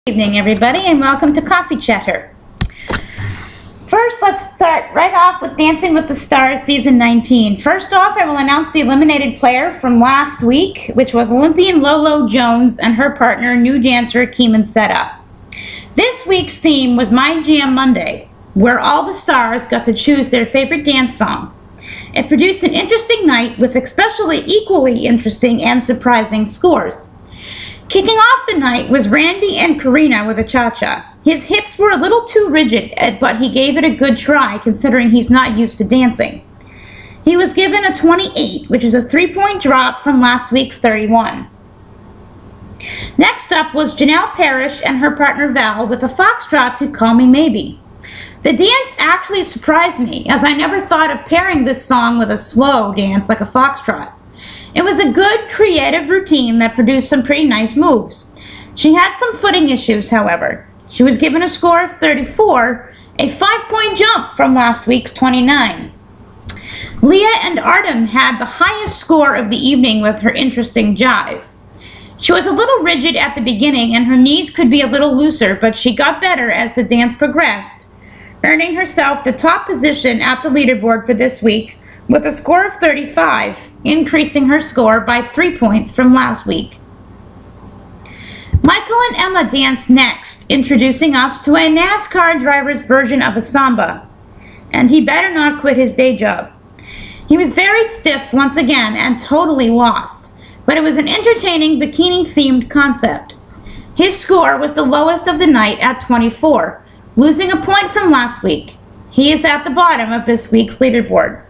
Good evening, everybody, and welcome to Coffee Chatter. First, let's start right off with Dancing with the Stars Season 19. First off, I will announce the eliminated player from last week, which was Olympian Lolo Jones and her partner, new dancer Keeman Seta. This week's theme was My Jam Monday, where all the stars got to choose their favorite dance song. It produced an interesting night with especially equally interesting and surprising scores. Kicking off the night was Randy and Karina with a cha-cha. His hips were a little too rigid, but he gave it a good try considering he's not used to dancing. He was given a 28, which is a 3-point drop from last week's 31. Next up was Janelle Parrish and her partner Val with a foxtrot to Call Me Maybe. The dance actually surprised me, as I never thought of pairing this song with a slow dance like a foxtrot. It was a good, creative routine that produced some pretty nice moves. She had some footing issues, however. She was given a score of 34, a 5-point jump from last week's 29. Leah and Artem had the highest score of the evening with her interesting jive. She was a little rigid at the beginning and her knees could be a little looser, but she got better as the dance progressed, earning herself the top position at the leaderboard for this week, with a score of 35, increasing her score by 3 points from last week. Michael and Emma danced next, introducing us to a NASCAR driver's version of a samba, and he better not quit his day job. He was very stiff once again and totally lost, but it was an entertaining bikini-themed concept. His score was the lowest of the night at 24, losing a point from last week. He is at the bottom of this week's leaderboard.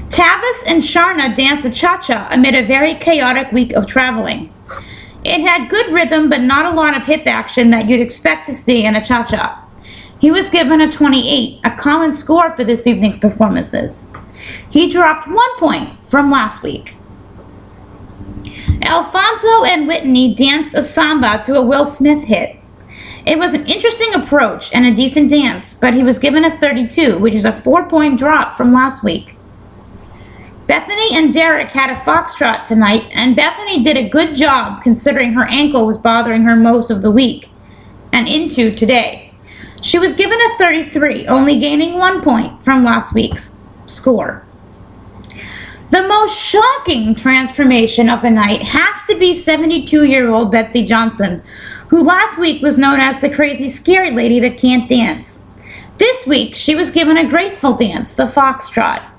Tavis and Sharna danced a cha-cha amid a very chaotic week of traveling. It had good rhythm but not a lot of hip action that you'd expect to see in a cha-cha. He was given a 28, a common score for this evening's performances. He dropped 1 point from last week. Alfonso and Whitney danced a samba to a Will Smith hit. It was an interesting approach and a decent dance, but he was given a 32, which is a 4-point drop from last week. Bethany and Derek had a foxtrot tonight, and Bethany did a good job considering her ankle was bothering her most of the week and into today. She was given a 33, only gaining 1 point from last week's score. The most shocking transformation of the night has to be 72-year-old Betsy Johnson, who last week was known as the crazy scary lady that can't dance. This week, she was given a graceful dance, the foxtrot.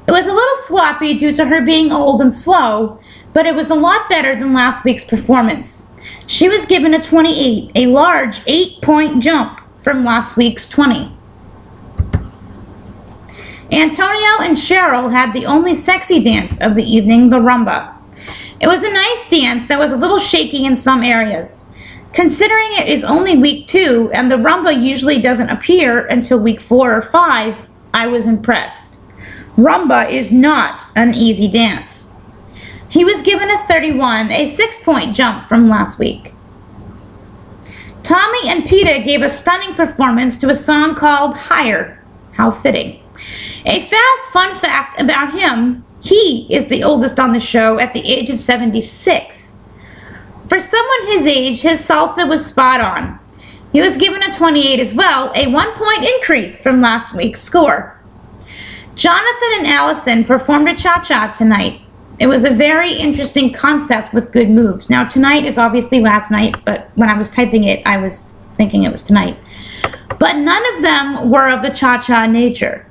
It was a little sloppy due to her being old and slow, but it was a lot better than last week's performance. She was given a 28, a large 8-point jump from last week's 20. Antonio and Cheryl had the only sexy dance of the evening, the rumba. It was a nice dance that was a little shaky in some areas. Considering it is only week 2 and the rumba usually doesn't appear until week 4 or 5, I was impressed. Rumba is not an easy dance. He was given a 31, a 6-point jump from last week. Tommy and Peta gave a stunning performance to a song called Higher. How fitting. A fast fun fact about him, he is the oldest on the show at the age of 76. For someone his age, his salsa was spot on. He was given a 28 as well, a 1-point increase from last week's score. Jonathan and Allison performed a cha-cha tonight. It was a very interesting concept with good moves. Now, tonight is obviously last night, but when I was typing it, I was thinking it was tonight. But none of them were of the cha-cha nature.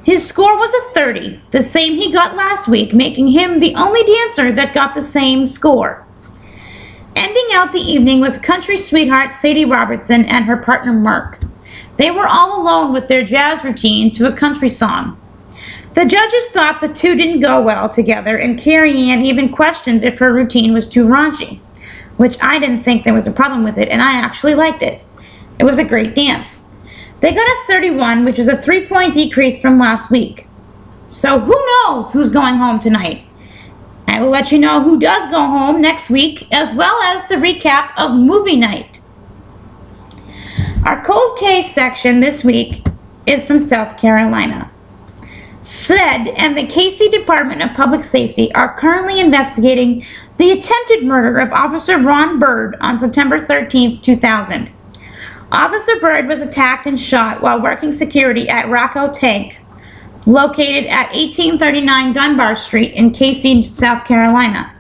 His score was a 30, the same he got last week, making him the only dancer that got the same score. Ending out the evening was country sweetheart Sadie Robertson and her partner Mark. They were all alone with their jazz routine to a country song. The judges thought the two didn't go well together, and Carrie Ann even questioned if her routine was too raunchy, which I didn't think there was a problem with it, and I actually liked it. It was a great dance. They got a 31, which is a 3-point decrease from last week. So who knows who's going home tonight? I will let you know who does go home next week, as well as the recap of movie night. Our cold case section this week is from South Carolina. SLED and the KC Department of Public Safety are currently investigating the attempted murder of Officer Ron Bird on September 13, 2000. Officer Bird was attacked and shot while working security at Rocco Tank, located at 1839 Dunbar Street in KC, South Carolina.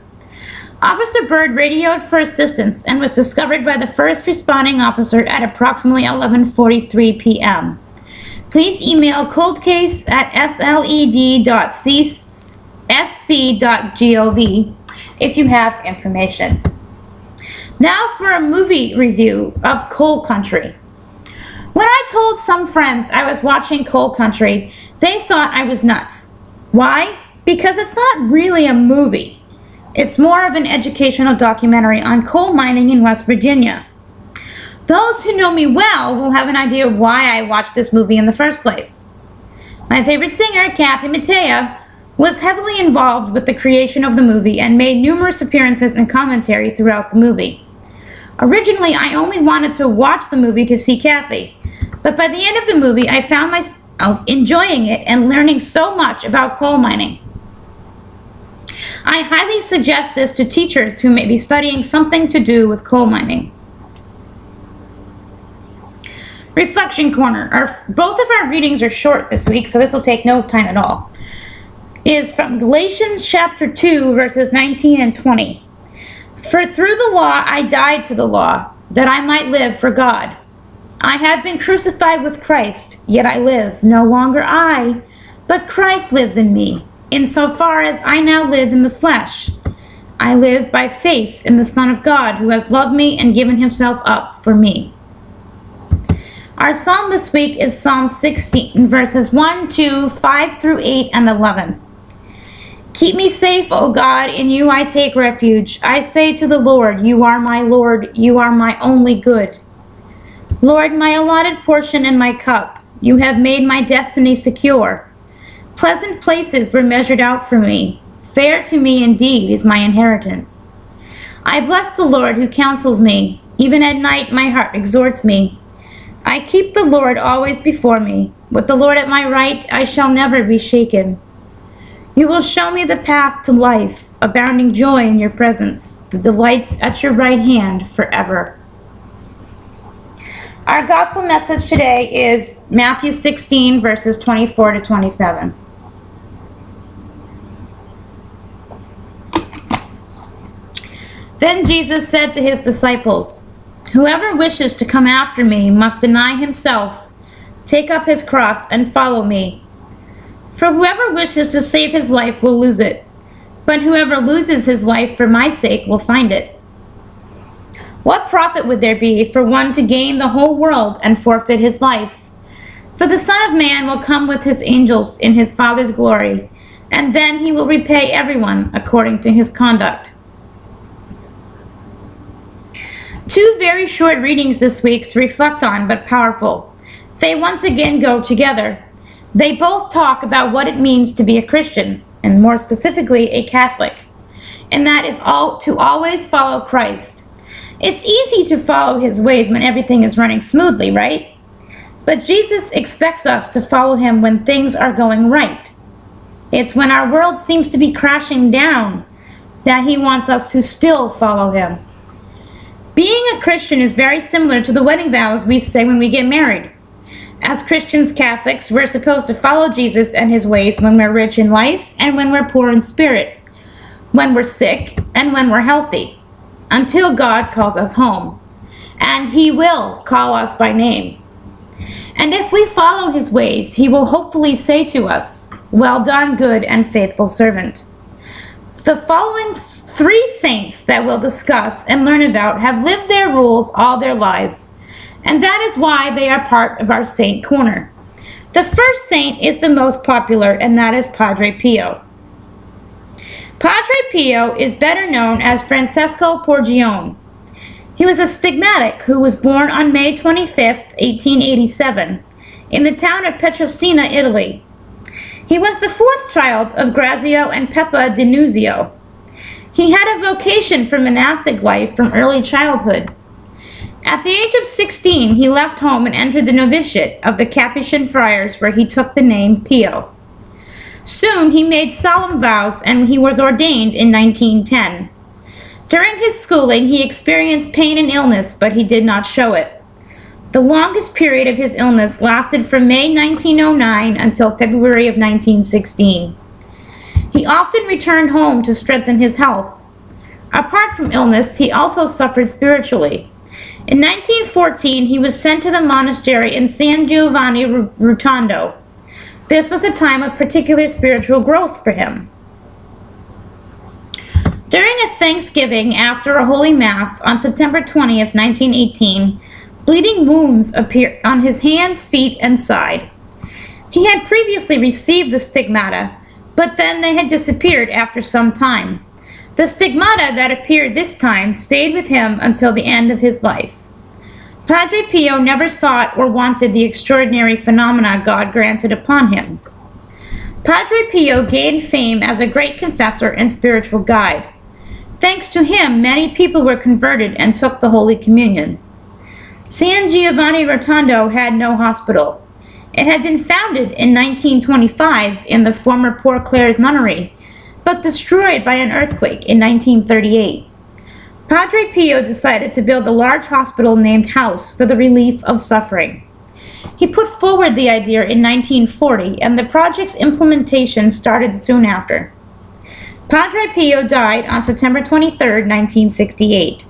Officer Bird radioed for assistance and was discovered by the first responding officer at approximately 11:43 p.m. Please email coldcase@sled.sc.gov if you have information. Now for a movie review of Coal Country. When I told some friends I was watching Coal Country, they thought I was nuts. Why? Because it's not really a movie. It's more of an educational documentary on coal mining in West Virginia. Those who know me well will have an idea why I watched this movie in the first place. My favorite singer, Kathy Mattea, was heavily involved with the creation of the movie and made numerous appearances and commentary throughout the movie. Originally, I only wanted to watch the movie to see Kathy, but by the end of the movie, I found myself enjoying it and learning so much about coal mining. I highly suggest this to teachers who may be studying something to do with coal mining. Reflection Corner. Both of our readings are short this week, so this will take no time at all. Is from Galatians chapter 2, verses 19 and 20. For through the law I died to the law, that I might live for God. I have been crucified with Christ, yet I live, no longer I, but Christ lives in me. Insofar as I now live in the flesh, I live by faith in the Son of God, who has loved me and given himself up for me. Our psalm this week is Psalm 16, verses 1, 2, 5 through 8, and 11. Keep me safe, O God, in you I take refuge. I say to the Lord, you are my Lord, you are my only good. Lord, my allotted portion and my cup, you have made my destiny secure. Pleasant places were measured out for me. Fair to me indeed is my inheritance. I bless the Lord who counsels me. Even at night my heart exhorts me. I keep the Lord always before me. With the Lord at my right, I shall never be shaken. You will show me the path to life, abounding joy in your presence, the delights at your right hand forever. Our gospel message today is Matthew 16, verses 24 to 27. Then Jesus said to his disciples, whoever wishes to come after me must deny himself, take up his cross, and follow me. For whoever wishes to save his life will lose it, but whoever loses his life for my sake will find it. What profit would there be for one to gain the whole world and forfeit his life? For the Son of Man will come with his angels in his Father's glory, and then he will repay everyone according to his conduct. Two very short readings this week to reflect on, but powerful. They once again go together. They both talk about what it means to be a Christian, and more specifically, a Catholic. And that is to always follow Christ. It's easy to follow his ways when everything is running smoothly, right? But Jesus expects us to follow him when things are going right. It's when our world seems to be crashing down that he wants us to still follow him. Being a Christian is very similar to the wedding vows we say when we get married. As Christians, Catholics, we're supposed to follow Jesus and his ways when we're rich in life and when we're poor in spirit, when we're sick and when we're healthy, until God calls us home. And he will call us by name. And if we follow his ways, he will hopefully say to us, well done, good and faithful servant. The following three saints that we'll discuss and learn about have lived their rules all their lives, and that is why they are part of our Saint Corner. The first saint is the most popular, and that is Padre Pio. Padre Pio is better known as Francesco Porgione. He was a stigmatic who was born on May 25, 1887, in the town of Petrosina, Italy. He was the fourth child of Grazio and Peppa di Nuzio. He had a vocation for monastic life from early childhood. At the age of 16, he left home and entered the novitiate of the Capuchin friars, where he took the name Pio. Soon he made solemn vows and he was ordained in 1910. During his schooling, he experienced pain and illness, but he did not show it. The longest period of his illness lasted from May 1909 until February of 1916. He often returned home to strengthen his health. Apart from illness, he also suffered spiritually. In 1914, he was sent to the monastery in San Giovanni Rotondo. This was a time of particular spiritual growth for him. During a Thanksgiving after a Holy Mass on September 20th, 1918, bleeding wounds appeared on his hands, feet, and side. He had previously received the stigmata, but then they had disappeared after some time. The stigmata that appeared this time stayed with him until the end of his life. Padre Pio never sought or wanted the extraordinary phenomena God granted upon him. Padre Pio gained fame as a great confessor and spiritual guide. Thanks to him, many people were converted and took the Holy Communion. San Giovanni Rotondo had no hospital. It had been founded in 1925 in the former Poor Clares Nunnery, but destroyed by an earthquake in 1938. Padre Pio decided to build a large hospital named House for the relief of suffering. He put forward the idea in 1940, and the project's implementation started soon after. Padre Pio died on September 23, 1968.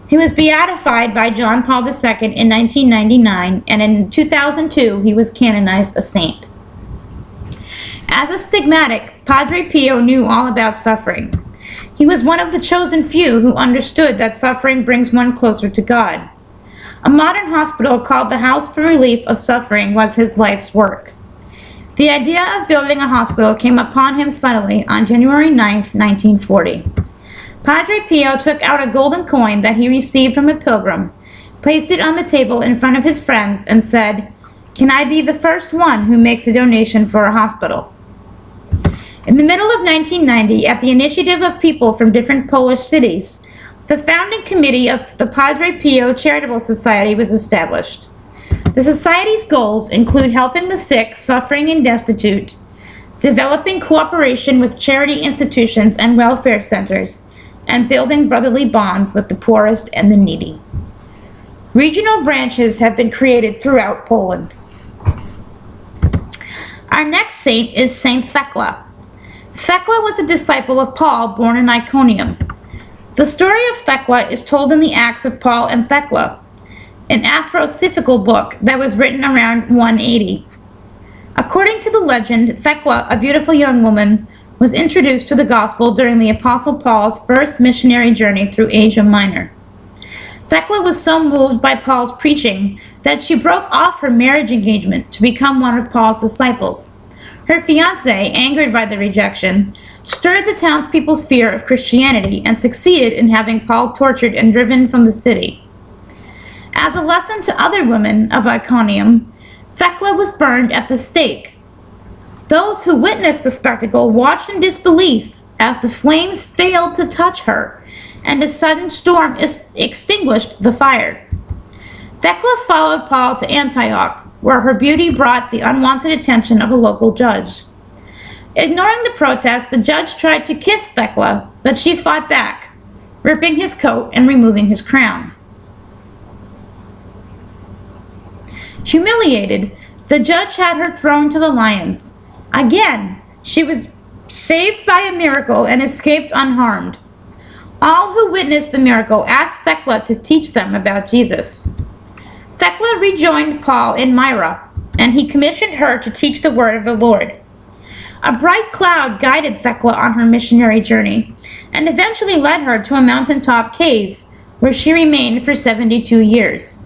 He was beatified by John Paul II in 1999, and in 2002 he was canonized a saint. As a stigmatic, Padre Pio knew all about suffering. He was one of the chosen few who understood that suffering brings one closer to God. A modern hospital called the House for Relief of Suffering was his life's work. The idea of building a hospital came upon him suddenly on January 9, 1940. Padre Pio took out a golden coin that he received from a pilgrim, placed it on the table in front of his friends, and said, "Can I be the first one who makes a donation for a hospital?" In the middle of 1990, at the initiative of people from different Polish cities, the founding committee of the Padre Pio Charitable Society was established. The society's goals include helping the sick, suffering, and destitute, developing cooperation with charity institutions and welfare centers, and building brotherly bonds with the poorest and the needy. Regional branches have been created throughout Poland. Our next saint is Saint Thecla. Thecla was a disciple of Paul, born in Iconium. The story of Thecla is told in the Acts of Paul and Thecla, an apocryphal book that was written around 180. According to the legend, Thecla, a beautiful young woman, was introduced to the gospel during the Apostle Paul's first missionary journey through Asia Minor. Thecla was so moved by Paul's preaching that she broke off her marriage engagement to become one of Paul's disciples. Her fiancé, angered by the rejection, stirred the townspeople's fear of Christianity and succeeded in having Paul tortured and driven from the city. As a lesson to other women of Iconium, Thecla was burned at the stake. Those who witnessed the spectacle watched in disbelief as the flames failed to touch her, and a sudden storm extinguished the fire. Thecla followed Paul to Antioch, where her beauty brought the unwanted attention of a local judge. Ignoring the protest, the judge tried to kiss Thecla, but she fought back, ripping his coat and removing his crown. Humiliated, the judge had her thrown to the lions. Again, she was saved by a miracle and escaped unharmed. All who witnessed the miracle asked Thecla to teach them about Jesus. Thecla rejoined Paul in Myra, and he commissioned her to teach the word of the Lord. A bright cloud guided Thecla on her missionary journey, and eventually led her to a mountaintop cave, where she remained for 72 years.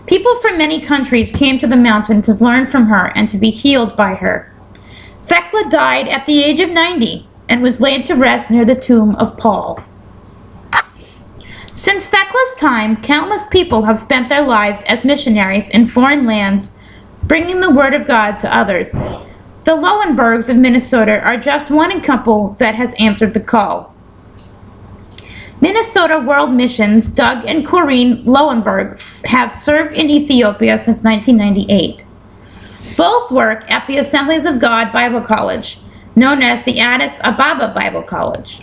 People from many countries came to the mountain to learn from her and to be healed by her. Thecla died at the age of 90 and was laid to rest near the tomb of Paul. Since Thecla's time, countless people have spent their lives as missionaries in foreign lands, bringing the word of God to others. The Lowenbergs of Minnesota are just one couple that has answered the call. Minnesota World Missions, Doug and Corinne Lowenberg, have served in Ethiopia since 1998. Both work at the Assemblies of God Bible College, known as the Addis Ababa Bible College.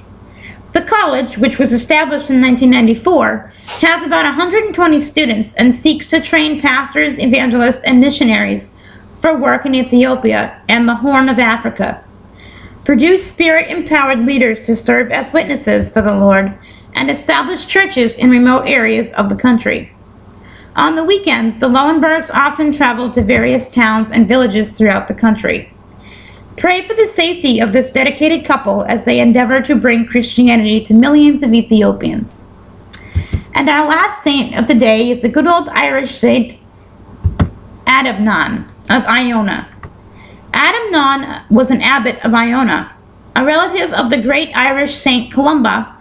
The college, which was established in 1994, has about 120 students and seeks to train pastors, evangelists, and missionaries for work in Ethiopia and the Horn of Africa. Produce Spirit-empowered leaders to serve as witnesses for the Lord and establish churches in remote areas of the country. On the weekends, the Lowenbergs often travel to various towns and villages throughout the country. Pray for the safety of this dedicated couple as they endeavor to bring Christianity to millions of Ethiopians. And our last saint of the day is the good old Irish saint Adamnan of Iona. Adamnan was an abbot of Iona. A relative of the great Irish Saint Columba,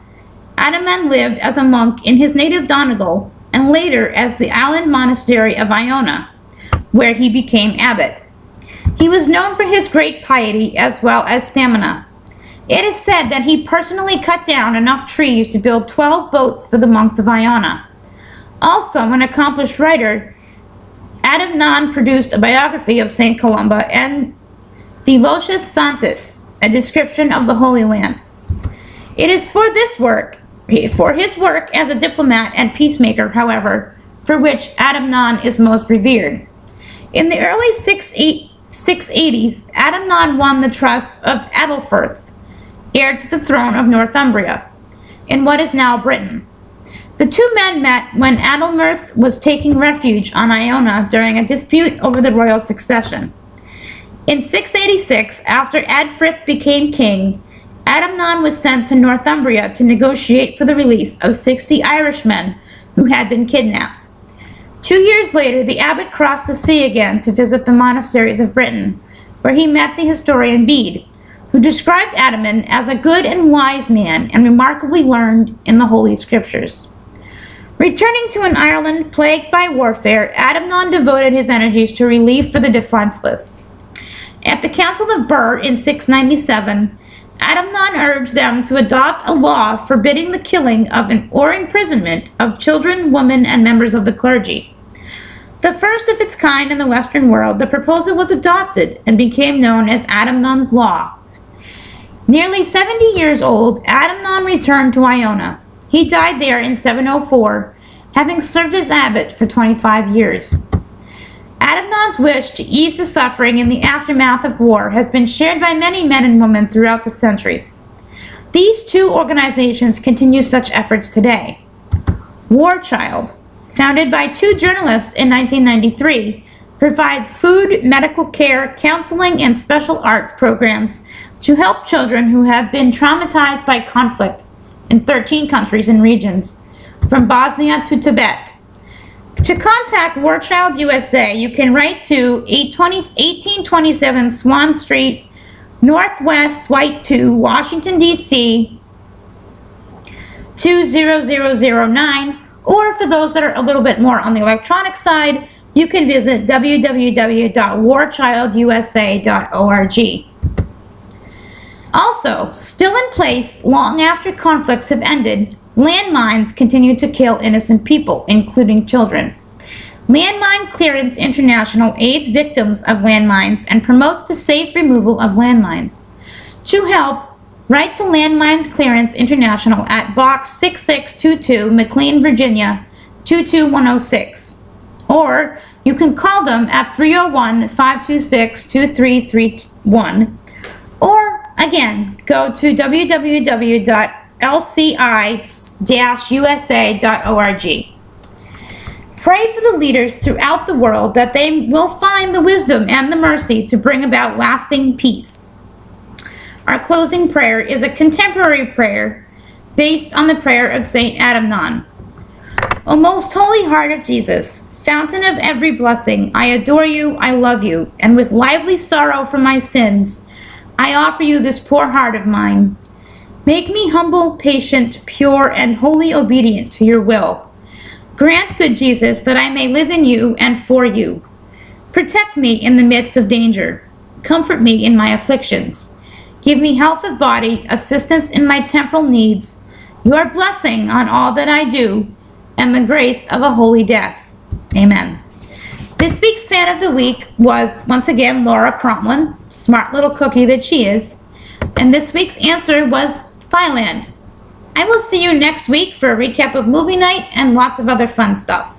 Adamnan lived as a monk in his native Donegal and later as the island monastery of Iona, where he became abbot. He was known for his great piety as well as stamina. It is said that he personally cut down enough trees to build 12 boats for the monks of Iona. Also, an accomplished writer, Adamnan produced a biography of St. Columba and the Lotus Sanctus, a description of the Holy Land. It is for his work as a diplomat and peacemaker, however, for which Adamnan is most revered. In the early 680s, Adamnan won the trust of Adalfrith, heir to the throne of Northumbria, in what is now Britain. The two men met when Adalmurth was taking refuge on Iona during a dispute over the royal succession. In 686, after Adfrith became king, Adamnan was sent to Northumbria to negotiate for the release of 60 Irishmen who had been kidnapped. 2 years later, the abbot crossed the sea again to visit the monasteries of Britain, where he met the historian Bede, who described Adamnan as a good and wise man and remarkably learned in the Holy Scriptures. Returning to an Ireland plagued by warfare, Adamnan devoted his energies to relief for the defenseless. At the Council of Birr in 697, Adamnan urged them to adopt a law forbidding the killing of or imprisonment of children, women, and members of the clergy. The first of its kind in the Western world, the proposal was adopted and became known as Adamnan's Law. Nearly 70 years old, Adamnan returned to Iona. He died there in 704, having served as abbot for 25 years. Adamnan's wish to ease the suffering in the aftermath of war has been shared by many men and women throughout the centuries. These two organizations continue such efforts today. War Child, founded by two journalists in 1993, provides food, medical care, counseling, and special arts programs to help children who have been traumatized by conflict in 13 countries and regions, from Bosnia to Tibet. To contact War Child USA, you can write to 1827 Swan Street, Northwest Suite 2, Washington, D.C. 20009, or for those that are a little bit more on the electronic side, you can visit www.warchildusa.org. Also, still in place long after conflicts have ended, landmines continue to kill innocent people, including children. Landmine Clearance International aids victims of landmines and promotes the safe removal of landmines. To help, write to Landmines Clearance International at Box 6622, McLean, Virginia 22106. Or you can call them at 301-526-2331. Or, again, go to www.lci-usa.org. Pray for the leaders throughout the world that they will find the wisdom and the mercy to bring about lasting peace. Our closing prayer is a contemporary prayer based on the prayer of Saint Adamnan. O most holy heart of Jesus, fountain of every blessing, I adore you, I love you, and with lively sorrow for my sins, I offer you this poor heart of mine. Make me humble, patient, pure, and wholly obedient to your will. Grant, good Jesus, that I may live in you and for you. Protect me in the midst of danger. Comfort me in my afflictions. Give me health of body, assistance in my temporal needs, your blessing on all that I do, and the grace of a holy death. Amen. This week's fan of the week was, once again, Laura Cromlin, smart little cookie that she is. And this week's answer was Thailand. I will see you next week for a recap of movie night and lots of other fun stuff.